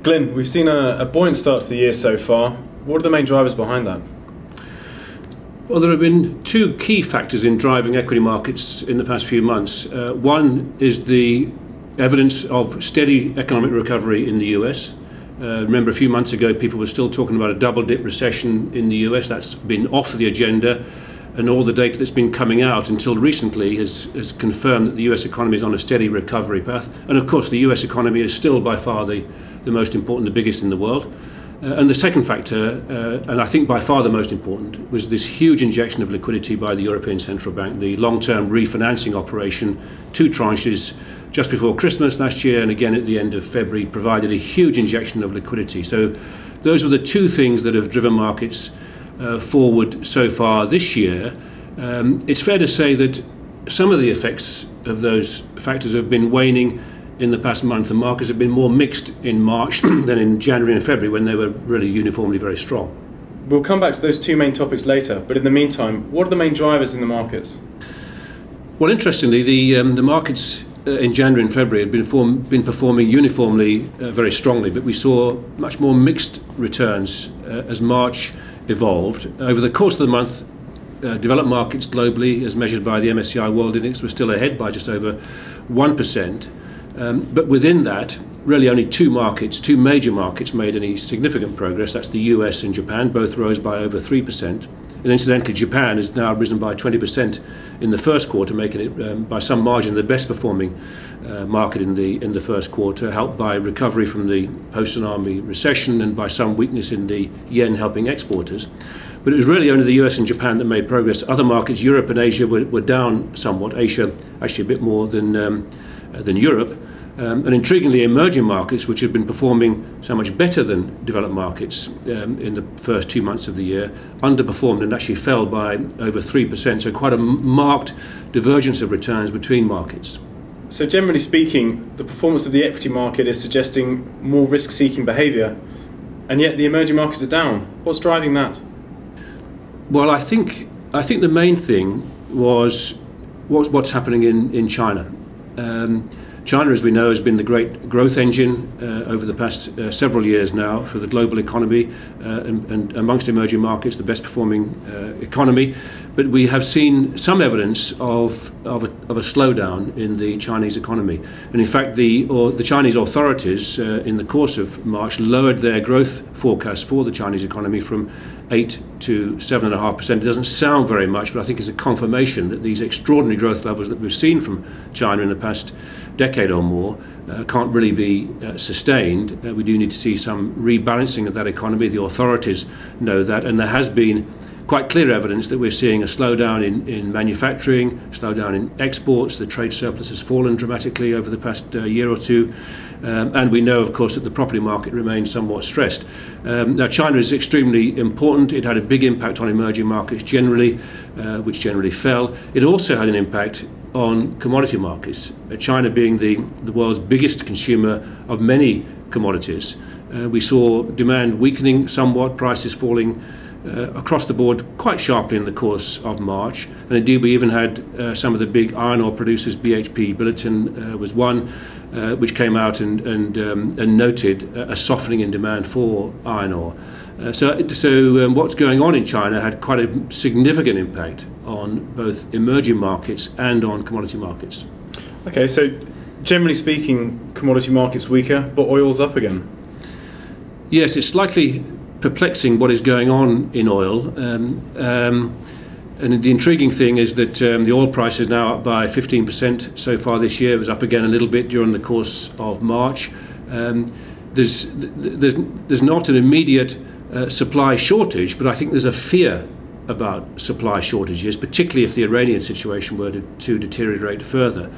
Glyn, we've seen a buoyant start to the year so far. What are the main drivers behind that? Well, there have been two key factors in driving equity markets in the past few months. One is the evidence of steady economic recovery in the US. Remember, a few months ago, people were still talking about a double-dip recession in the US. That's been off the agenda, and all the data that's been coming out until recently has confirmed that the US economy is on a steady recovery path. And of course, the US economy is still by far the most important, the biggest in the world. And the second factor, and I think by far the most important, was this huge injection of liquidity by the European Central Bank, the long-term refinancing operation, two tranches just before Christmas last year and again at the end of February, provided a huge injection of liquidity. So those were the two things that have driven markets forward so far this year. It's fair to say that some of the effects of those factors have been waning in the past month, and markets have been more mixed in March than in January and February, when they were really uniformly very strong. We'll come back to those two main topics later, but in the meantime, what are the main drivers in the markets? Well, interestingly, the markets in January and February had been performing uniformly very strongly, but we saw much more mixed returns as March evolved. Over the course of the month, developed markets globally, as measured by the MSCI World Index, were still ahead by just over 1%. But within that, really only two major markets made any significant progress. That's the US and Japan. Both rose by over 3%. And incidentally, Japan has now risen by 20% in the first quarter, making it by some margin the best performing market in the first quarter, helped by recovery from the post-tsunami recession and by some weakness in the yen helping exporters. But it was really only the US and Japan that made progress. Other markets, Europe and Asia, were down somewhat. Asia actually a bit more than Europe. And intriguingly, emerging markets, which have been performing so much better than developed markets in the first 2 months of the year, underperformed and actually fell by over 3%. So quite a marked divergence of returns between markets. So generally speaking, the performance of the equity market is suggesting more risk-seeking behaviour, and yet the emerging markets are down. What's driving that? Well, I think the main thing was what's happening in China. China, as we know, has been the great growth engine over the past several years now for the global economy, and amongst emerging markets, the best performing economy. But we have seen some evidence of a slowdown in the Chinese economy. And in fact, the Chinese authorities in the course of March lowered their growth forecast for the Chinese economy from 8 to 7.5%. It doesn't sound very much, but I think it's a confirmation that these extraordinary growth levels that we've seen from China in the past decade or more can't really be sustained. We do need to see some rebalancing of that economy. The authorities know that, and there has been quite clear evidence that we're seeing a slowdown in manufacturing, slowdown in exports. The trade surplus has fallen dramatically over the past year or two. And we know, of course, that the property market remains somewhat stressed. Now, China is extremely important. It had a big impact on emerging markets generally, which generally fell. It also had an impact on commodity markets. China being the world's biggest consumer of many commodities. We saw demand weakening somewhat, prices falling across the board quite sharply in the course of March. And indeed, we even had some of the big iron ore producers, BHP Billiton was one, which came out and noted a softening in demand for iron ore. So what's going on in China had quite a significant impact on both emerging markets and on commodity markets. Okay, so generally speaking, commodity markets weaker, but oil's up again. Yes, it's slightly perplexing what is going on in oil. And the intriguing thing is that the oil price is now up by 15% so far this year. It was up again a little bit during the course of March. There's not an immediate supply shortage, but I think there's a fear about supply shortages, particularly if the Iranian situation were to deteriorate further.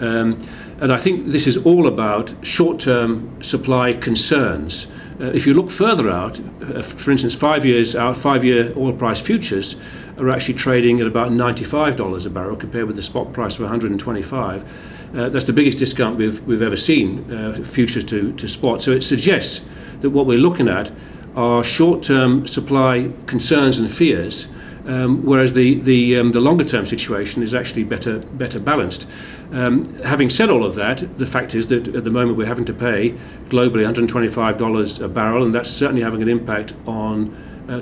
And I think this is all about short-term supply concerns. If you look further out, for instance, 5 years out, 5-year oil price futures are actually trading at about $95 a barrel compared with the spot price of $125. That's the biggest discount we've ever seen, futures to spot. So it suggests that what we're looking at are short-term supply concerns and fears, whereas the longer-term situation is actually better balanced. Having said all of that, the fact is that at the moment we're having to pay globally $125 a barrel, and that's certainly having an impact on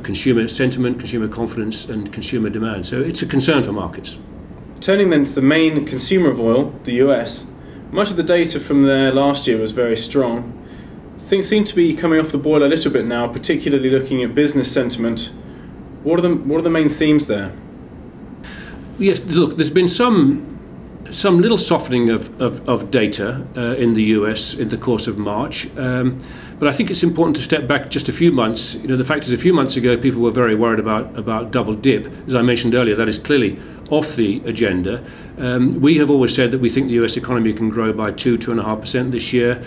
consumer sentiment, consumer confidence and consumer demand. So it's a concern for markets. Turning then to the main consumer of oil, the US, much of the data from there last year was very strong. Things seem to be coming off the boil a little bit now, particularly looking at business sentiment. What are the main themes there? Yes, look, there's been some little softening of data in the US in the course of March, but I think it's important to step back just a few months. You know, the fact is, a few months ago, people were very worried about double dip. As I mentioned earlier, that is clearly off the agenda. We have always said that we think the US economy can grow by 2–2.5% this year.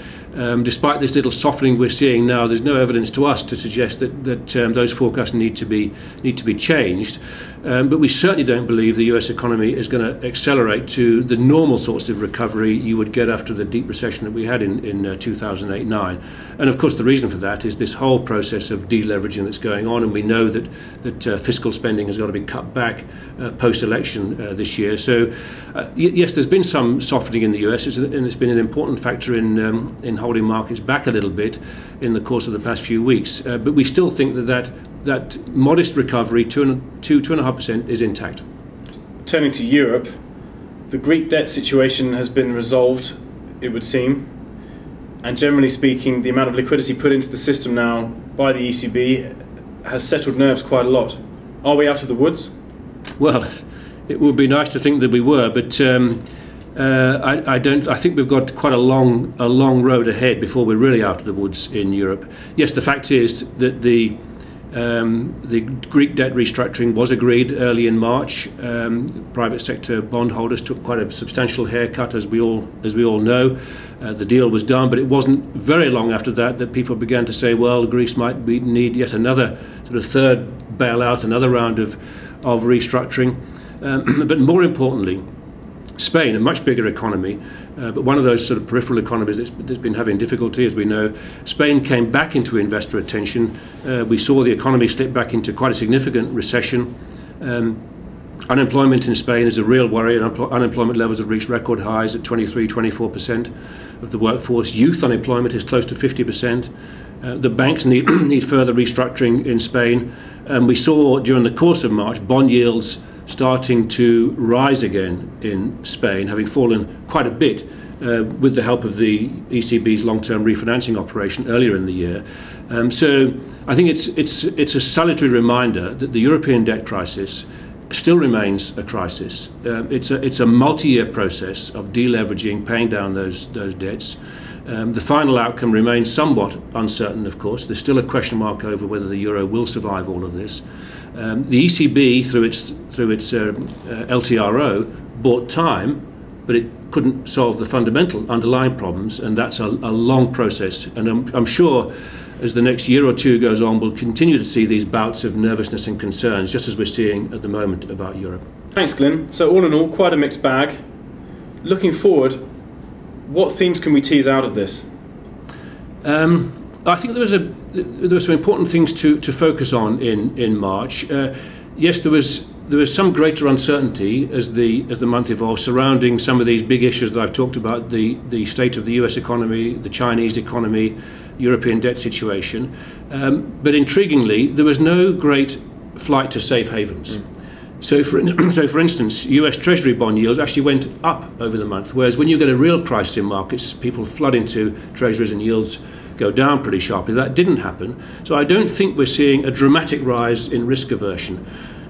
Despite this little softening we're seeing now, there's no evidence to us to suggest that those forecasts need to be changed. But we certainly don't believe the US economy is going to accelerate to the normal sorts of recovery you would get after the deep recession that we had in 2008-9. And of course, the reason for that is this whole process of deleveraging that's going on, and we know that fiscal spending has got to be cut back post-election this year. So yes, there's been some softening in the US, and it's been an important factor in holding markets back a little bit in the course of the past few weeks. But we still think that modest recovery, 2–2.5%, is intact. Turning to Europe, the Greek debt situation has been resolved, it would seem. And generally speaking, the amount of liquidity put into the system now by the ECB has settled nerves quite a lot. Are we out of the woods? Well, it would be nice to think that we were, but I don't. I think we've got quite a long road ahead before we're really out of the woods in Europe. Yes, the fact is that the Greek debt restructuring was agreed early in March. Private sector bondholders took quite a substantial haircut, as we all know. The deal was done, but it wasn't very long after that people began to say, well, Greece might need yet another sort of third bailout, another round of restructuring. But more importantly, Spain, a much bigger economy, but one of those sort of peripheral economies that's been having difficulty, as we know. Spain came back into investor attention. We saw the economy slip back into quite a significant recession. Unemployment in Spain is a real worry, and unemployment levels have reached record highs at 23–24% of the workforce. Youth unemployment is close to 50%. The banks need further restructuring in Spain. We saw during the course of March bond yields starting to rise again in Spain, having fallen quite a bit with the help of the ECB's long-term refinancing operation earlier in the year. So I think it's a salutary reminder that the European debt crisis still remains a crisis. It's a multi-year process of deleveraging, paying down those debts. The final outcome remains somewhat uncertain, of course. There's still a question mark over whether the euro will survive all of this. The ECB, through its LTRO, bought time, but it couldn't solve the fundamental underlying problems, and that's a long process. And I'm sure as the next year or two goes on, we'll continue to see these bouts of nervousness and concerns, just as we're seeing at the moment about Europe. Thanks, Glyn. So all in all, quite a mixed bag. Looking forward, what themes can we tease out of this? I think there were some important things to focus on in March. Yes, there was some greater uncertainty as the month evolved surrounding some of these big issues that I've talked about: the state of the US economy, the Chinese economy, European debt situation. But intriguingly, there was no great flight to safe havens. So for instance, US Treasury bond yields actually went up over the month, whereas when you get a real crisis in markets, people flood into treasuries and yields go down pretty sharply. That didn't happen. So I don't think we're seeing a dramatic rise in risk aversion.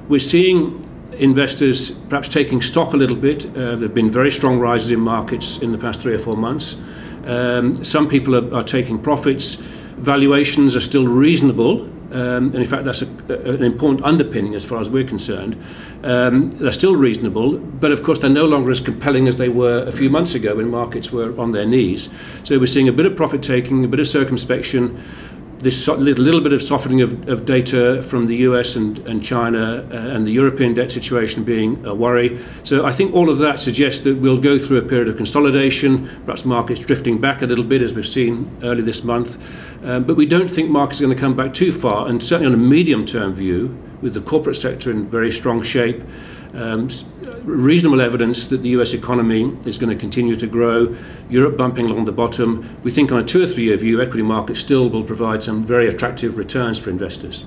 We're seeing investors perhaps taking stock a little bit. There have been very strong rises in markets in the past 3 or 4 months. Some people are taking profits. Valuations are still reasonable. And in fact, that's an important underpinning as far as we're concerned. They're still reasonable, but of course they're no longer as compelling as they were a few months ago when markets were on their knees. So we're seeing a bit of profit taking, a bit of circumspection, this little bit of softening of data from the US and China, and the European debt situation being a worry. So I think all of that suggests that we'll go through a period of consolidation, perhaps markets drifting back a little bit as we've seen early this month. But we don't think markets are going to come back too far, and certainly on a medium-term view, with the corporate sector in very strong shape, reasonable evidence that the US economy is going to continue to grow, Europe bumping along the bottom. We think on a 2 or 3 year view, equity markets still will provide some very attractive returns for investors.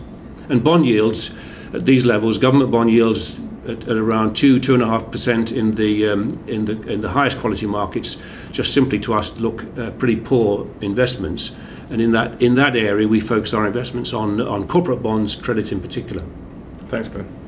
And bond yields at these levels, government bond yields at around 2–2.5% in the highest quality markets, just simply to us look pretty poor investments. And in that area, we focus our investments on corporate bonds, credit in particular. Thanks, Glyn.